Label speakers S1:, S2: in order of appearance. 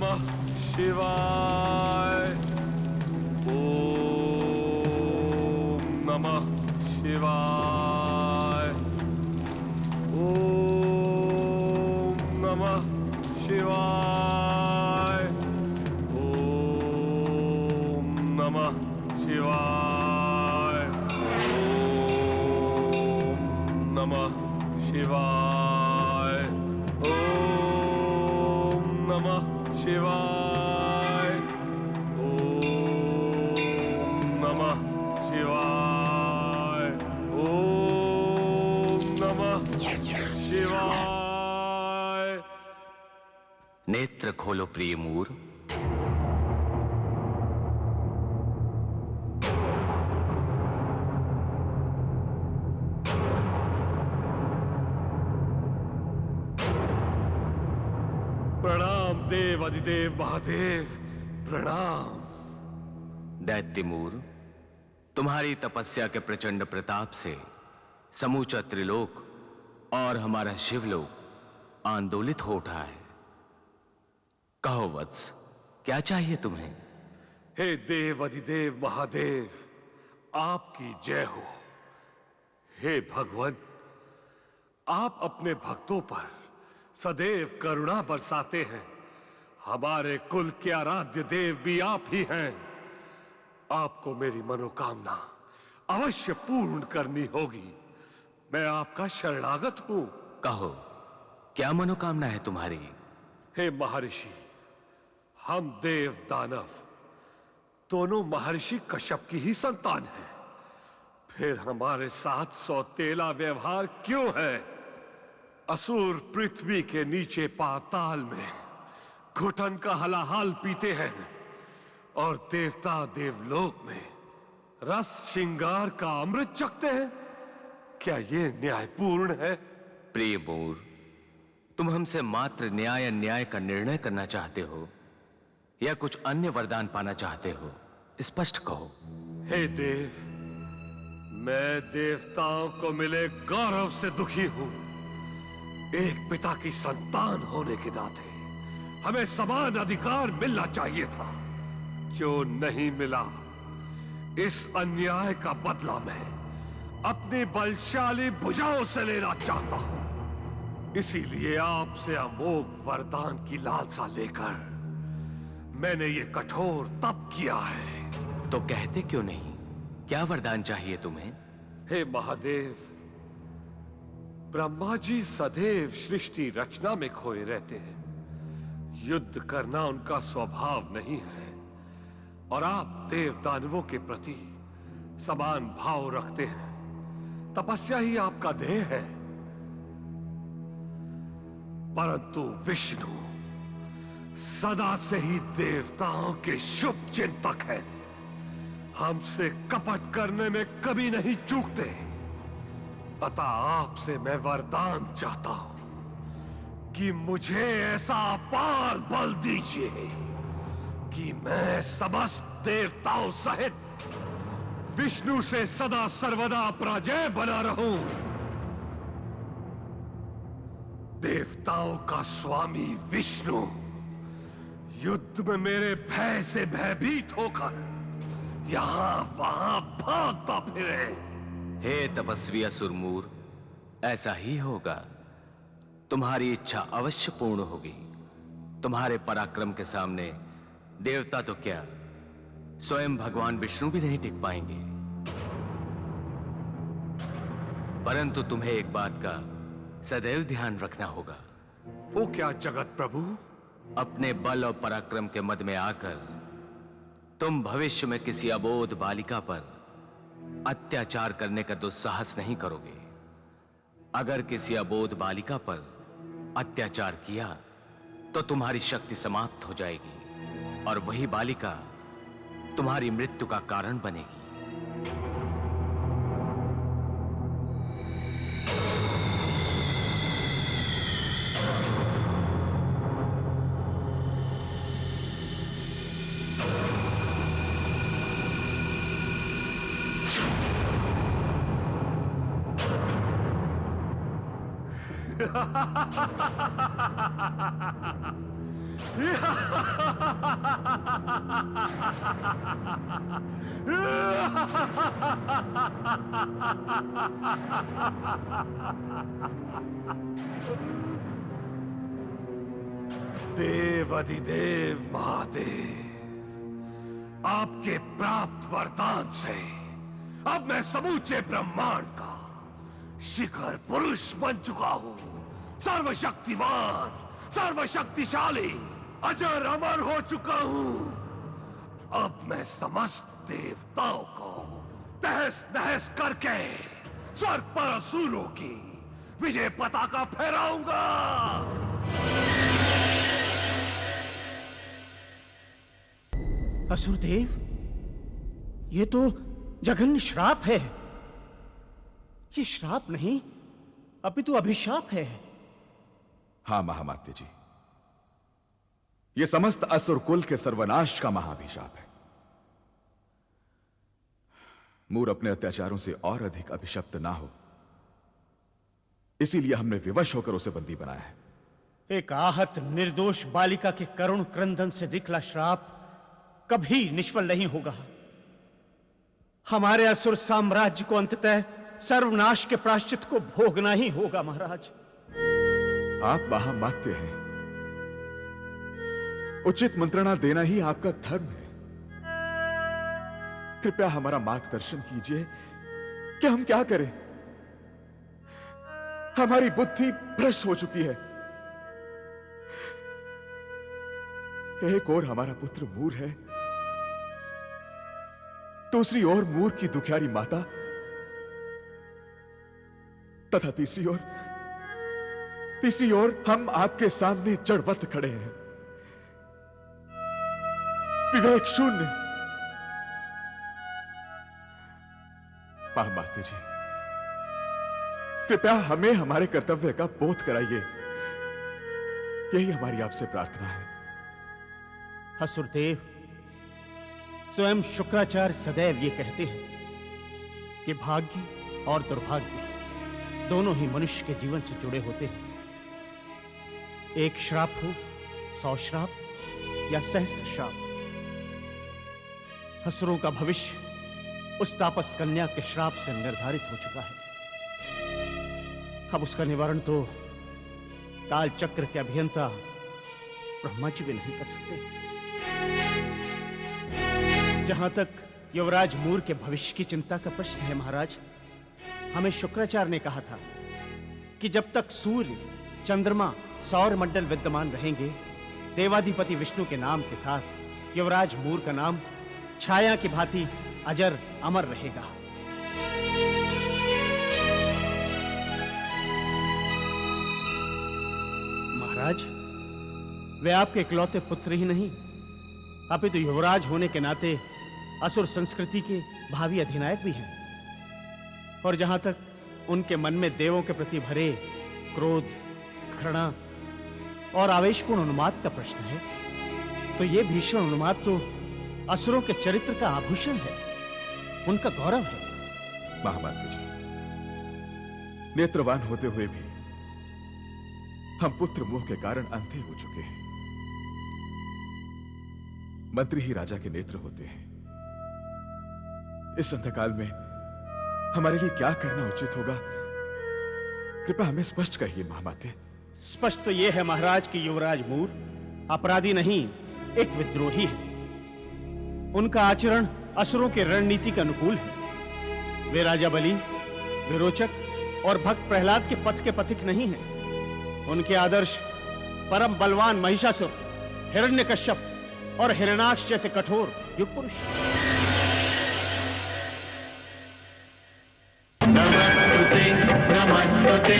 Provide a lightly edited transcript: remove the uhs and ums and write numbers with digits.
S1: नमः शिवाय। ओम नमः शिवाय। ओम नमः शिवाय। ओम नमः शिवाय। ओम नमः शिवाय। ओम नमः शिवाय। ओम नमः शिवाय। ओम नमः शिवाय।
S2: नेत्र खोलो प्रिय मूर।
S1: प्रणाम देव अधिदेव महादेव, प्रणाम।
S2: दैत्य मूर, तुम्हारी तपस्या के प्रचंड प्रताप से समूचा त्रिलोक और हमारा शिवलोक आंदोलित हो उठा है। कहो वत्स, क्या चाहिए तुम्हें?
S1: हे देव अधिदेव महादेव, आपकी जय हो। हे भगवान, आप अपने भक्तों पर सदैव करुणा बरसाते हैं। हमारे कुल के आराध्य देव भी आप ही हैं। आपको मेरी मनोकामना अवश्य पूर्ण करनी होगी। मैं आपका शरणागत हूं।
S2: कहो, क्या मनोकामना है तुम्हारी?
S1: हे महर्षि, हम देव दानव दोनों महर्षि कश्यप की ही संतान हैं। फिर हमारे साथ सौतेला व्यवहार क्यों है? असुर पृथ्वी के नीचे पाताल में घुटन का हलाहाल पीते हैं और देवता देवलोक में रस श्रृंगार का अमृत चखते हैं। क्या ये न्यायपूर्ण है?
S2: प्रिय मूर, तुम हमसे मात्र न्याय अन्याय का निर्णय करना चाहते हो या कुछ अन्य वरदान पाना चाहते हो? स्पष्ट कहो।
S1: हे देव, मैं देवताओं को मिले गौरव से दुखी हूं। एक पिता की संतान होने के नाते हमें समान अधिकार मिलना चाहिए था, जो नहीं मिला। इस अन्याय का बदला मैं अपनी बलशाली भुजाओं से लेना चाहता हूं। इसीलिए आपसे अमोघ वरदान की लालसा लेकर मैंने ये कठोर तप किया है।
S2: तो कहते क्यों नहीं? क्या वरदान चाहिए तुम्हें?
S1: हे महादेव, ब्रह्मा जी सदैव सृष्टि रचना में खोए रहते हैं। युद्ध करना उनका स्वभाव नहीं है और आप देव दानवों के प्रति समान भाव रखते हैं। तपस्या ही आपका ध्येय है। परंतु विष्णु सदा से ही देवताओं के शुभ चिंतक हैं। हमसे कपट करने में कभी नहीं चूकते। अतः आपसे मैं वरदान चाहता हूं कि मुझे ऐसा अपार बल दीजिए कि मैं समस्त देवताओं सहित विष्णु से सदा सर्वदा पराजय बना रहूं। देवताओं का स्वामी विष्णु युद्ध में मेरे भय से भयभीत होकर यहां वहां भागता फिरे।
S2: हे तपस्वी असुरमूर, ऐसा ही होगा। तुम्हारी इच्छा अवश्य पूर्ण होगी। तुम्हारे पराक्रम के सामने देवता तो क्या, स्वयं भगवान विष्णु भी नहीं टिक पाएंगे। परंतु तुम्हें एक बात का सदैव ध्यान रखना होगा।
S1: वो क्या जगत प्रभु?
S2: अपने बल और पराक्रम के मद में आकर तुम भविष्य में किसी अबोध बालिका पर अत्याचार करने का दुस्साहस नहीं करोगे। अगर किसी अबोध बालिका पर अत्याचार किया तो तुम्हारी शक्ति समाप्त हो जाएगी और वही बालिका तुम्हारी मृत्यु का कारण बनेगी।
S1: देव अधिदेव महादेव, आपके प्राप्त वरदान से अब मैं समूचे ब्रह्मांड का शिखर पुरुष बन चुका हूं। सर्वशक्तिमान, सर्वशक्तिशाली, अजर अमर हो चुका हूं। अब मैं समस्त देवताओं को तहस नहस करके स्वर्ग पर असुरों की विजय पताका फहराऊंगा।
S3: असुरदेव, ये तो जघन्य श्राप है। ये श्राप नहीं, अपितु अभिशाप है।
S4: हां महामात्य जी, ये समस्त असुर कुल के सर्वनाश का महाभिशाप है। मूर अपने अत्याचारों से और अधिक अभिशप्त ना हो, इसीलिए हमने विवश होकर उसे बंदी बनाया है।
S3: एक आहत निर्दोष बालिका के करुण क्रंदन से निकला श्राप कभी निष्फल नहीं होगा। हमारे असुर साम्राज्य को अंततः सर्वनाश के प्रायश्चित को भोगना ही होगा। महाराज,
S4: आप महामात्य हैं, उचित मंत्रणा देना ही आपका धर्म है। कृपया हमारा मार्गदर्शन कीजिए कि हम क्या करें। हमारी बुद्धि भ्रष्ट हो चुकी है। एक ओर हमारा पुत्र मूर है, दूसरी ओर मूर की दुखियारी माता, तथा तीसरी ओर हम आपके सामने जड़वत खड़े हैं, विवेक शून्य। महामात्य जी, कृपया हमें हमारे कर्तव्य का बोध कराइए, यही हमारी आपसे प्रार्थना है।
S3: असुरदेव, स्वयं शुक्राचार्य सदैव ये कहते हैं कि भाग्य और दुर्भाग्य दोनों ही मनुष्य के जीवन से जुड़े होते हैं। एक श्राप हो, 100 श्राप या सहस्त्र श्राप। असुरों का भविष्य उस तापस कन्या के श्राप से निर्धारित हो चुका है। अब उसका निवारण तो काल चक्र के अभियंता ब्रह्मा जी भी नहीं कर सकते। जहां तक युवराज मूर के भविष्य की चिंता का प्रश्न है महाराज, हमें शुक्राचार्य ने कहा था कि जब तक सूर्य, चंद्रमा, सौर मंडल विद्यमान रहेंगे, देवाधिपति विष्णु के नाम के साथ युवराज मूर का नाम छाया की भांति अजर अमर रहेगा। महाराज, वे आपके इकलौते पुत्र ही नहीं, अपितु युवराज होने के नाते असुर संस्कृति के भावी अधिनायक भी हैं। और जहां तक उनके मन में देवों के प्रति भरे क्रोध, घृणा और आवेशपूर्ण उन्माद का प्रश्न है, तो यह भीषण उन्माद तो असुरों के चरित्र का आभूषण है, उनका गौरव है।
S4: महामात्य जी, नेत्रवान होते हुए भी हम पुत्र मोह के कारण अंधे हो चुके हैं। मंत्री ही राजा के नेत्र होते हैं। इस अंधकाल में हमारे लिए क्या करना उचित होगा, कृपया हमें स्पष्ट कहिए महामात्य।
S3: स्पष्ट तो यह है महाराज कि युवराज मूर अपराधी नहीं, एक विद्रोही है। उनका आचरण असुरों के रणनीति के अनुकूल है। वे राजा बलि, विरोचक और भक्त प्रहलाद के पथ के पथिक नहीं हैं। उनके आदर्श परम बलवान महिषासुर, हिरण्यकश्यप और हिरण्याक्ष जैसे कठोर युग पुरुष।
S5: नमस्तुते नमस्तुते